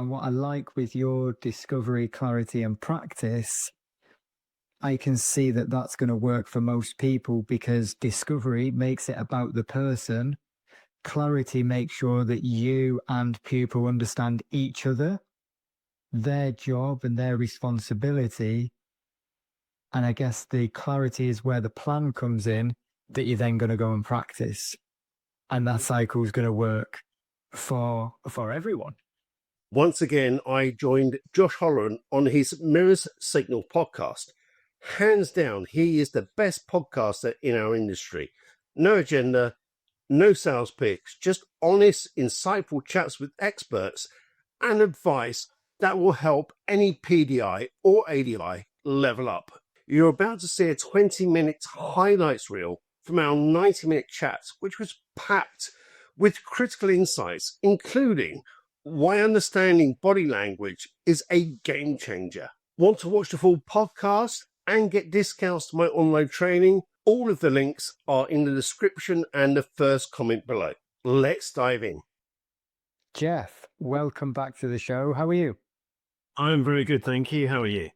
And what I like with your discovery, clarity, and practice, I can see that that's going to work for most people because discovery makes it about the person. Clarity makes sure that you and pupil understand each other, their job and their responsibility. And I guess the clarity is where the plan comes in that you're then going to go and practice. And that cycle is going to work for everyone. Once again, I joined Josh Hollerand on his Mirrors Signal podcast. Hands down, he is the best podcaster in our industry. No agenda, no sales pitch, just honest, insightful chats with experts and advice that will help any PDI or ADI level up. You're about to see a 20-minute highlights reel from our 90-minute chat, which was packed with critical insights, including why understanding body language is a game changer. Want to watch the full podcast and get discounts to my online training? All of the links are in the description and the first comment below. Let's dive in. Jeff, welcome back to the show. How are you? I'm very good, thank you. How are you?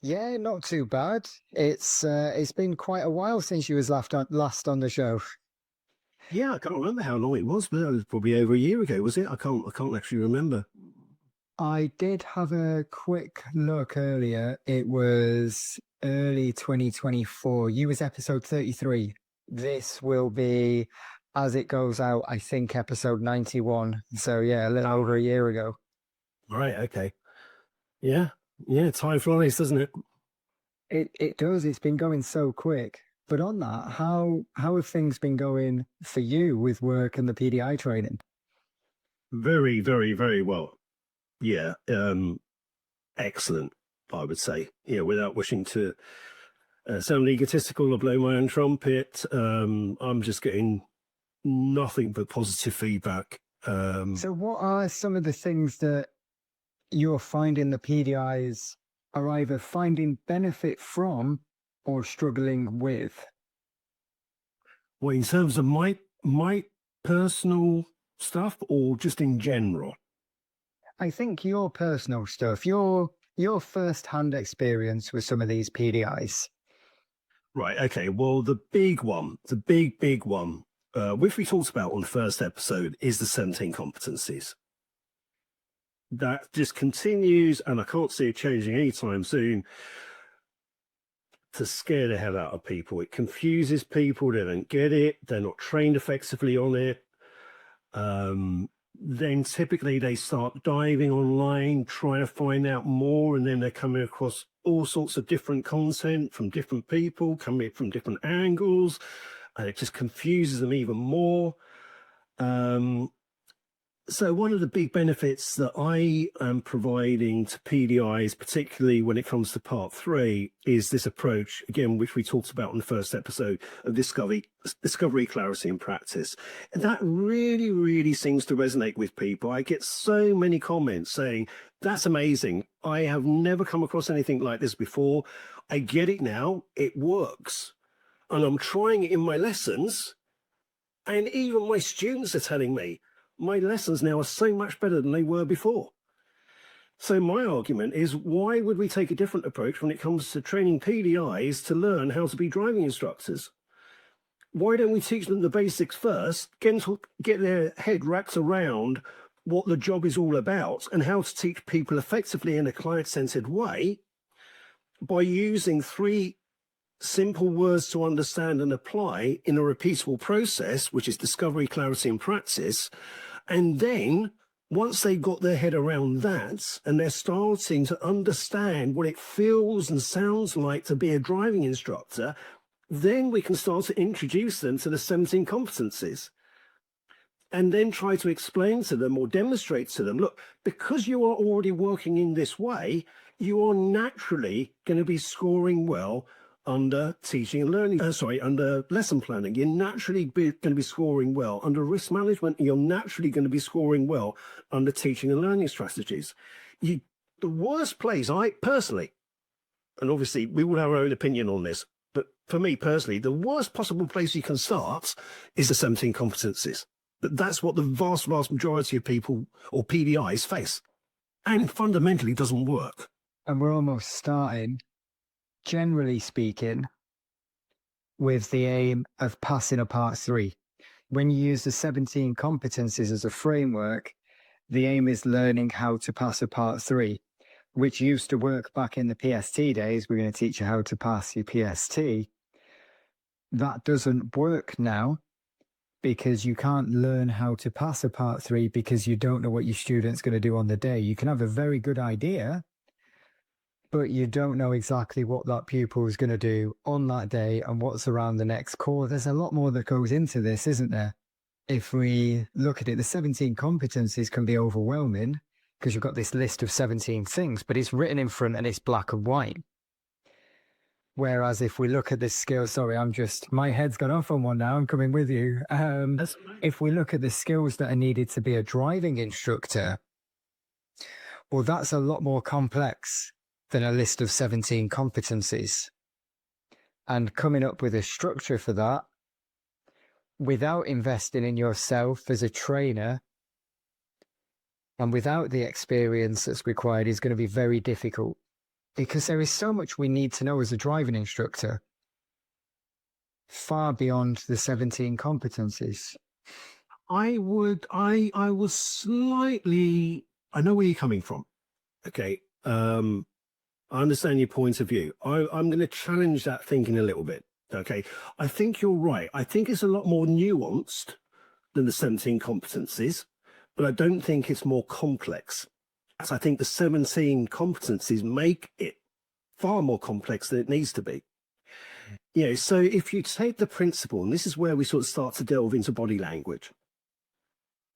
Yeah, not too bad. It's been quite a while since you was last on the show. Yeah, I can't remember how long it was, but it was probably over a year ago, was it? I can't actually remember. I did have a quick look earlier. It was early 2024. You was episode 33. This will be, as it goes out, I think episode 91. So yeah, a little over a year ago. Right, okay. Yeah, time flies, doesn't it? It does. It's been going so quick. But on that, how have things been going for you with work and the PDI training? Very, very, very well. Yeah, excellent, I would say. Yeah, without wishing to sound egotistical or blow my own trumpet, I'm just getting nothing but positive feedback. So what are some of the things that you're finding the PDIs are either finding benefit from or struggling with? Well, in terms of my personal stuff or just in general? I think your personal stuff, your first-hand experience with some of these PDIs. Right, okay. Well, the big one, the big one, which we talked about on the first episode, is the 17 competencies. That just continues, and I can't see it changing anytime soon, to scare the hell out of people. It confuses people. They don't get it. They're not trained effectively on it. Then typically they start diving online, trying to find out more, and then they're coming across all sorts of different content from different people, coming from different angles, and it just confuses them even more. So one of the big benefits that I am providing to PDIs, particularly when it comes to part 3, is this approach, again, which we talked about in the first episode, of discovery, clarity, and practice. And that really, really seems to resonate with people. I get so many comments saying, that's amazing. I have never come across anything like this before. I get it now. It works. And I'm trying it in my lessons. And even my students are telling me, my lessons now are so much better than they were before. So my argument is, why would we take a different approach when it comes to training PDIs to learn how to be driving instructors? Why don't we teach them the basics first, get their head wrapped around what the job is all about and how to teach people effectively in a client-centered way by using 3 simple words to understand and apply in a repeatable process, which is discovery, clarity, and practice. And then once they've got their head around that and they're starting to understand what it feels and sounds like to be a driving instructor, then we can start to introduce them to the 17 competencies and then try to explain to them or demonstrate to them, look, because you are already working in this way, you are naturally going to be scoring well under teaching and learning, under lesson planning. You're naturally going to be scoring well under risk management. You're naturally going to be scoring well under teaching and learning strategies. The worst place, I personally, and obviously we all have our own opinion on this, but for me personally, the worst possible place you can start is the 17 competencies. That's what the vast majority of people or PDIs face. and fundamentally doesn't work. And we're almost starting, generally speaking, with the aim of passing a part 3. When you use the 17 competencies as a framework, the aim is learning how to pass a part 3, which used to work back in the PST days. We're going to teach you how to pass your PST. That doesn't work now, because you can't learn how to pass a part 3 because you don't know what your student's going to do on the day. You can have a very good idea, but you don't know exactly what that pupil is going to do on that day and what's around the next core. There's a lot more that goes into this, isn't there? If we look at it, the 17 competencies can be overwhelming because you've got this list of 17 things, but it's written in front and it's black and white. Whereas if we look at the skills, sorry, my head's gone off on one now, I'm coming with you. If we look at the skills that are needed to be a driving instructor, well, that's a lot more complex than a list of 17 competencies. And coming up with a structure for that, without investing in yourself as a trainer, and without the experience that's required, is going to be very difficult. Because there is so much we need to know as a driving instructor, far beyond the 17 competencies. I was slightly, I know where you're coming from. Okay. I understand your point of view. I'm going to challenge that thinking a little bit. Okay. I think you're right. I think it's a lot more nuanced than the 17 competencies, but I don't think it's more complex. So I think the 17 competencies make it far more complex than it needs to be. You know, so if you take the principle, and this is where we sort of start to delve into body language,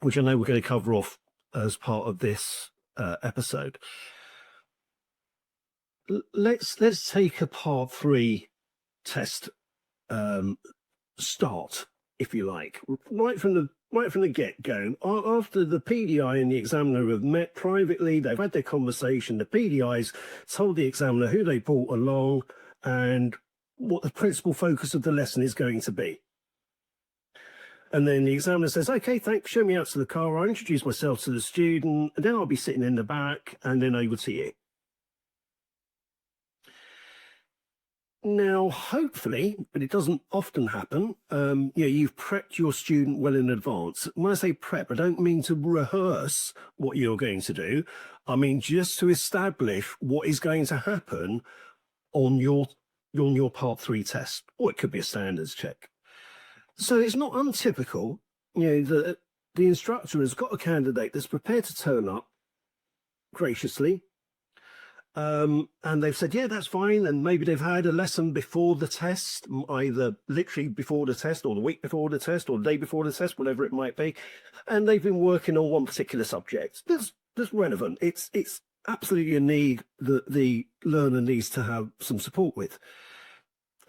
which I know we're going to cover off as part of this episode. Let's take a part 3 test start, if you like, right from the get-go. After the PDI and the examiner have met privately, they've had their conversation, the PDI's told the examiner who they brought along and what the principal focus of the lesson is going to be. And then the examiner says, okay, thanks, show me out to the car. I'll introduce myself to the student, and then I'll be sitting in the back, and then I would see it. Now, hopefully, but it doesn't often happen, you've prepped your student well in advance. When I say prep, I don't mean to rehearse what you're going to do. I mean just to establish what is going to happen on your part 3 test, or it could be a standards check. So it's not untypical, that the instructor has got a candidate that's prepared to turn up graciously, and they've said, yeah, that's fine. And maybe they've had a lesson before the test, either literally before the test or the week before the test or the day before the test, whatever it might be. And they've been working on one particular subject that's relevant. It's absolutely a need that the learner needs to have some support with.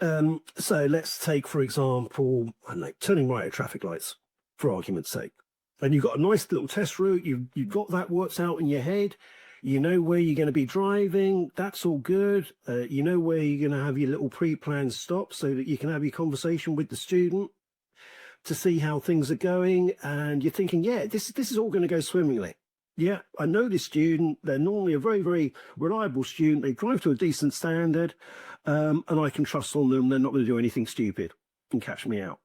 So let's take, for example, turning right at traffic lights, for argument's sake. And you've got a nice little test route. You've got that worked out in your head. You know where you're going to be driving. That's all good. You know where you're going to have your little pre-planned stop so that you can have your conversation with the student to see how things are going. And you're thinking, yeah, this is all going to go swimmingly. Yeah, I know this student. They're normally a very, very reliable student. They drive to a decent standard, and I can trust on them. They're not going to do anything stupid and catch me out.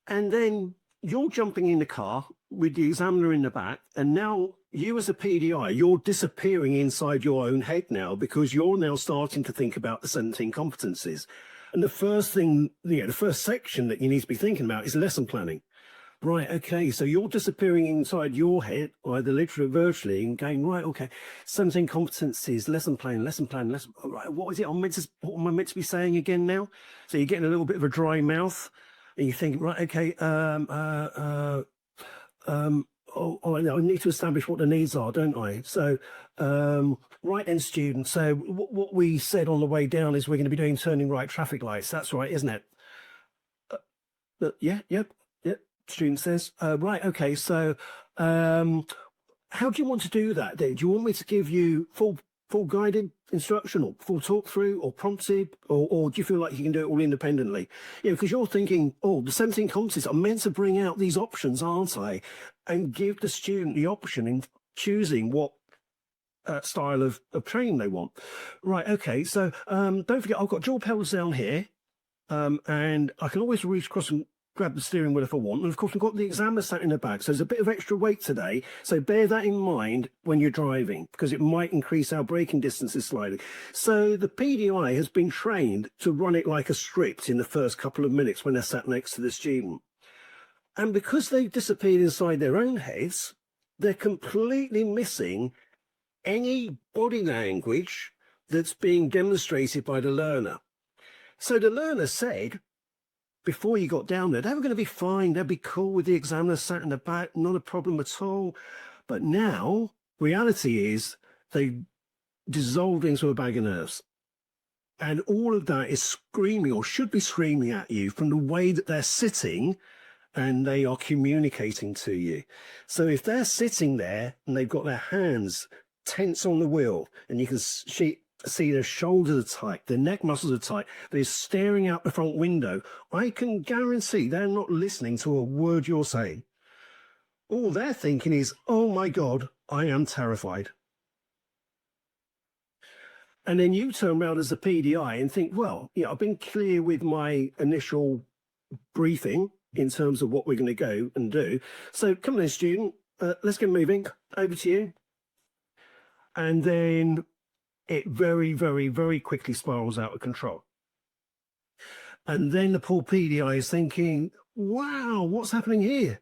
And then you're jumping in the car with the examiner in the back, and now you as a PDI, you're disappearing inside your own head now because you're now starting to think about the 17 competencies. And the first thing, the first section that you need to be thinking about is lesson planning. Right, okay, so you're disappearing inside your head, either literally or virtually, and going, right, okay, 17 competencies, lesson plan, right, what am I meant to be saying again now? So you're getting a little bit of a dry mouth, and you think, right, okay, I need to establish what the needs are, don't I? So, right then, students, so what we said on the way down is we're going to be doing turning right traffic lights. That's right, isn't it? Yep. Student says, right, okay, so how do you want to do that then? Do you want me to give you full guided instruction or full talk through or prompted, or do you feel like you can do it all independently? Because you're thinking, the 17 competencies are meant to bring out these options, aren't I? And give the student the option choosing what style of training they want. Right, okay, so don't forget, I've got dual pedals down here, and I can always reach across and grab the steering wheel if I want. And of course, we've got the examiner sat in the back, so there's a bit of extra weight today. So bear that in mind when you're driving, because it might increase our braking distances slightly. So the PDI has been trained to run it like a script in the first couple of minutes when they're sat next to the student. And because they've disappeared inside their own heads, they're completely missing any body language that's being demonstrated by the learner. So the learner said, before you got down there, they were going to be fine, they'd be cool with the examiner sat in the back, not a problem at all. But now, reality is, they dissolved into a bag of nerves. And all of that is screaming, or should be screaming at you, from the way that they're sitting and they are communicating to you. So if they're sitting there and they've got their hands tense on the wheel, and you can see their shoulders are tight, their neck muscles are tight, they're staring out the front window, I can guarantee they're not listening to a word you're saying. All they're thinking is, oh my God, I am terrified. And then you turn around as a PDI and think, well, yeah, I've been clear with my initial briefing in terms of what we're going to go and do. So come on, student, let's get moving. Over to you. And then it very, very, very quickly spirals out of control. And then the poor PDI is thinking, wow, what's happening here?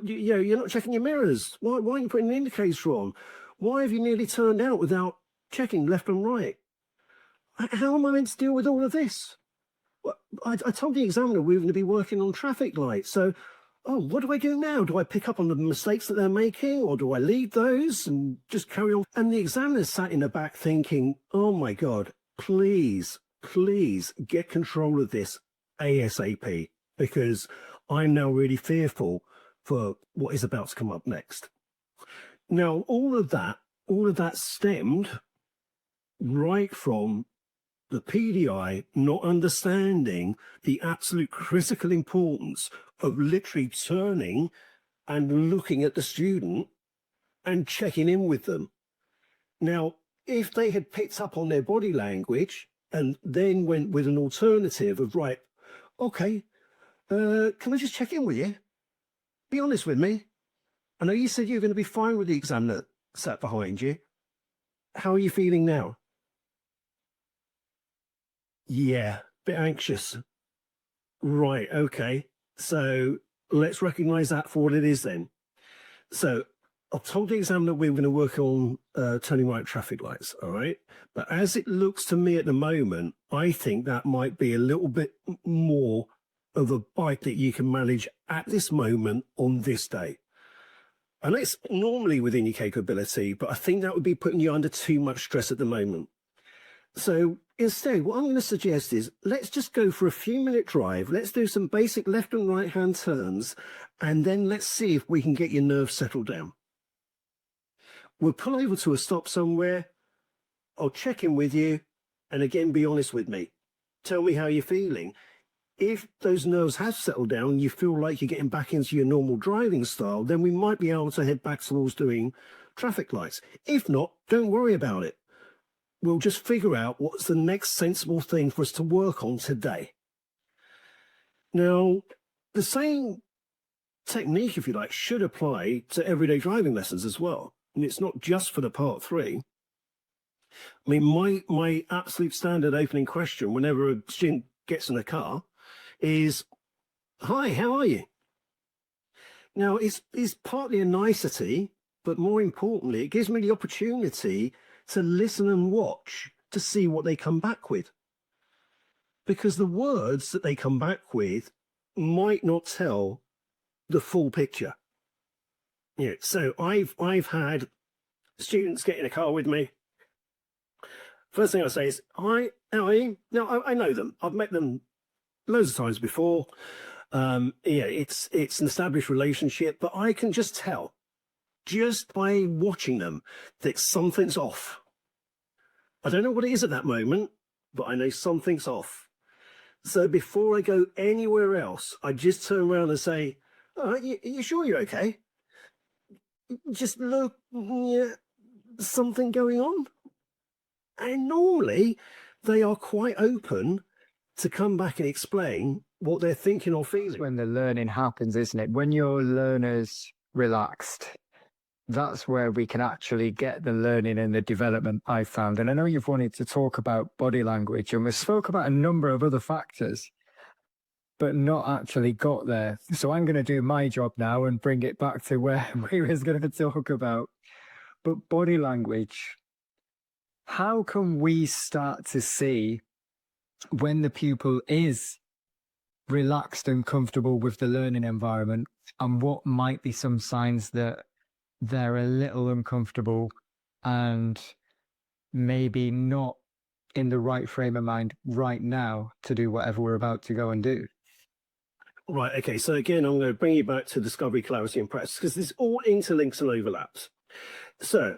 You're not checking your mirrors. Why aren't you putting an indicator on? Why have you nearly turned out without checking left and right? How am I meant to deal with all of this? Well, I told the examiner we were going to be working on traffic lights. So, what do I do now? Do I pick up on the mistakes that they're making, or do I leave those and just carry on? And the examiner sat in the back thinking, oh my God, please get control of this ASAP, because I'm now really fearful for what is about to come up next. Now, all of that stemmed right from the PDI not understanding the absolute critical importance of literally turning and looking at the student and checking in with them. Now, if they had picked up on their body language and then went with an alternative of, right, okay, can I just check in with you? Be honest with me. I know you said you're going to be fine with the examiner sat behind you. How are you feeling now? Yeah, bit anxious. Right, okay. So let's recognize that for what it is then. So I've told the examiner we were going to work on turning right traffic lights, all right? But as it looks to me at the moment, I think that might be a little bit more of a bite that you can manage at this moment on this day. And it's normally within your capability, but I think that would be putting you under too much stress at the moment. So instead, what I'm going to suggest is let's just go for a few-minute drive. Let's do some basic left and right-hand turns, and then let's see if we can get your nerves settled down. We'll pull over to a stop somewhere. I'll check in with you, and again, be honest with me. Tell me how you're feeling. If those nerves have settled down and you feel like you're getting back into your normal driving style, then we might be able to head back towards doing traffic lights. If not, don't worry about it. We'll just figure out what's the next sensible thing for us to work on today. Now, the same technique, if you like, should apply to everyday driving lessons as well. And it's not just for the part 3. I mean, my absolute standard opening question whenever a student gets in a car is, hi, how are you? Now, it's partly a nicety, but more importantly, it gives me the opportunity to listen and watch to see what they come back with. Because the words that they come back with might not tell the full picture. Yeah, so I've had students get in a car with me. First thing I say is, hi, how are you? Now, I know them. I've met them loads of times before. It's an established relationship, but I can just tell, just by watching them, that something's off. I don't know what it is at that moment, but I know something's off. So before I go anywhere else, I just turn around and say, you sure you're okay? just look, yeah, something going on. And normally they are quite open to come back and explain what they're thinking or feeling. When the learning happens, isn't it? When your learner's relaxed, that's where we can actually get the learning and the development, I found. And I know you've wanted to talk about body language, and we spoke about a number of other factors, but not actually got there. So I'm going to do my job now and bring it back to where we was going to talk about. But body language, how can we start to see when the pupil is relaxed and comfortable with the learning environment, and what might be some signs that they're a little uncomfortable and maybe not in the right frame of mind right now to do whatever we're about to go and do? Right, okay, so again, I'm going to bring you back to discovery, clarity, and practice, because this all interlinks and overlaps. So,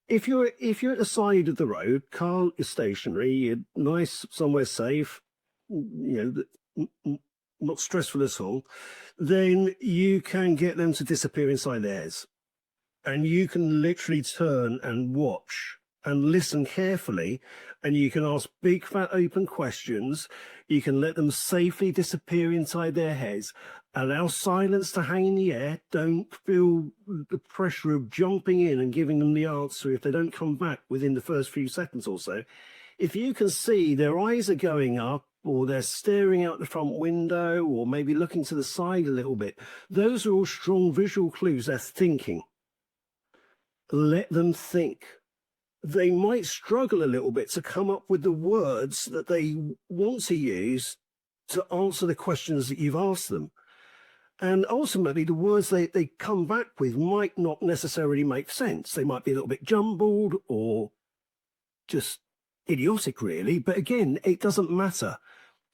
if you're at the side of the road, car is stationary, you're nice, somewhere safe, not stressful at all, then you can get them to disappear inside theirs. And you can literally turn and watch and listen carefully, and you can ask big, fat, open questions. You can let them safely disappear inside their heads. Allow silence to hang in the air. Don't feel the pressure of jumping in and giving them the answer if they don't come back within the first few seconds or so. If you can see their eyes are going up, or they're staring out the front window, or maybe looking to the side a little bit, those are all strong visual clues. They're thinking. Let them think. They might struggle a little bit to come up with the words that they want to use to answer the questions that you've asked them. And ultimately, the words they come back with might not necessarily make sense. They might be a little bit jumbled or just idiotic, really. But again, it doesn't matter.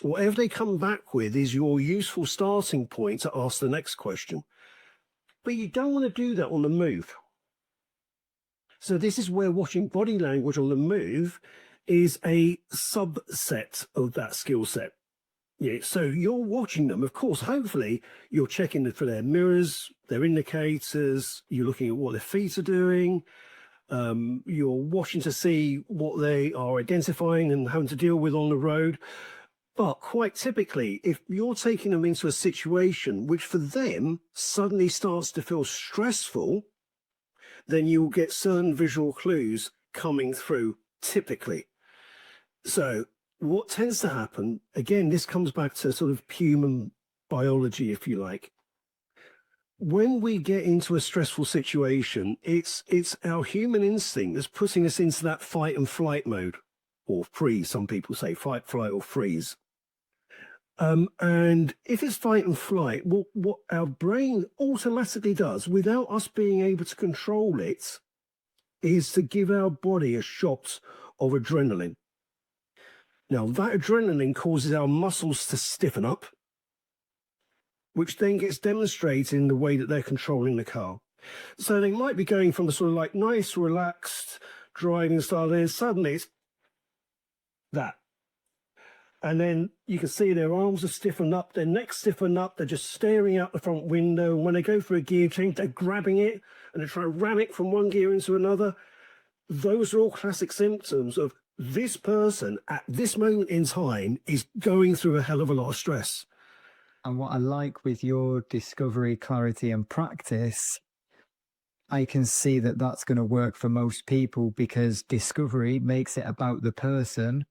Whatever they come back with is your useful starting point to ask the next question. But you don't want to do that on the move. So this is where watching body language on the move is a subset of that skill set. Yeah, so you're watching them, of course, hopefully you're checking for their mirrors, their indicators, you're looking at what their feet are doing, you're watching to see what they are identifying and having to deal with on the road. But quite typically, if you're taking them into a situation which for them suddenly starts to feel stressful, then you'll get certain visual clues coming through typically. So what tends to happen, again, this comes back to sort of human biology, if you like. When we get into a stressful situation, it's our human instinct that's putting us into that fight and flight mode, or freeze. Some people say fight, flight, or freeze. And if it's fight and flight, what our brain automatically does, without us being able to control it, is to give our body a shot of adrenaline. Now, that adrenaline causes our muscles to stiffen up, which then gets demonstrated in the way that they're controlling the car. So they might be going from a sort of like nice, relaxed driving style, and then suddenly it's that. And then you can see their arms are stiffened up, their necks stiffened up, they're just staring out the front window. And when they go for a gear change, they're grabbing it and they're trying to ram it from one gear into another. Those are all classic symptoms of this person at this moment in time is going through a hell of a lot of stress. And what I like with your discovery, clarity, and practice, I can see that that's going to work for most people, because discovery makes it about the person.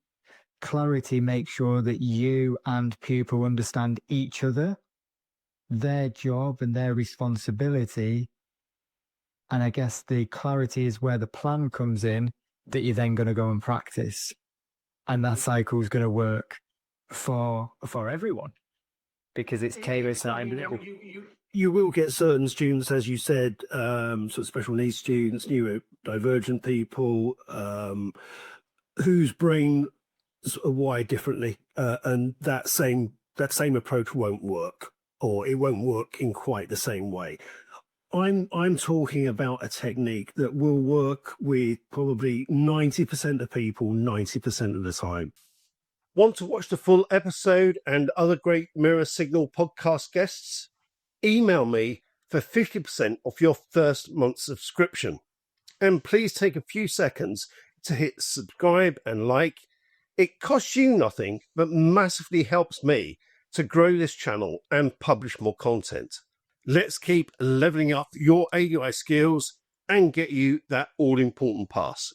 Clarity makes sure that you and pupil understand each other, their job and their responsibility. And I guess the clarity is where the plan comes in, that you're then going to go and practice. And that cycle is going to work for everyone, because it's tailored to you will get certain students, as you said, sort of special needs students, neurodivergent people, whose brain sort of wired differently, and that same approach won't work, or it won't work in quite the same way. I'm talking about a technique that will work with probably 90% of people 90% of the time. Want to watch the full episode and other great Mirror Signal podcast guests? Email me for 50% off your first month subscription. And please take a few seconds to hit subscribe and like. It costs you nothing, but massively helps me to grow this channel and publish more content. Let's keep leveling up your AUI skills and get you that all-important pass.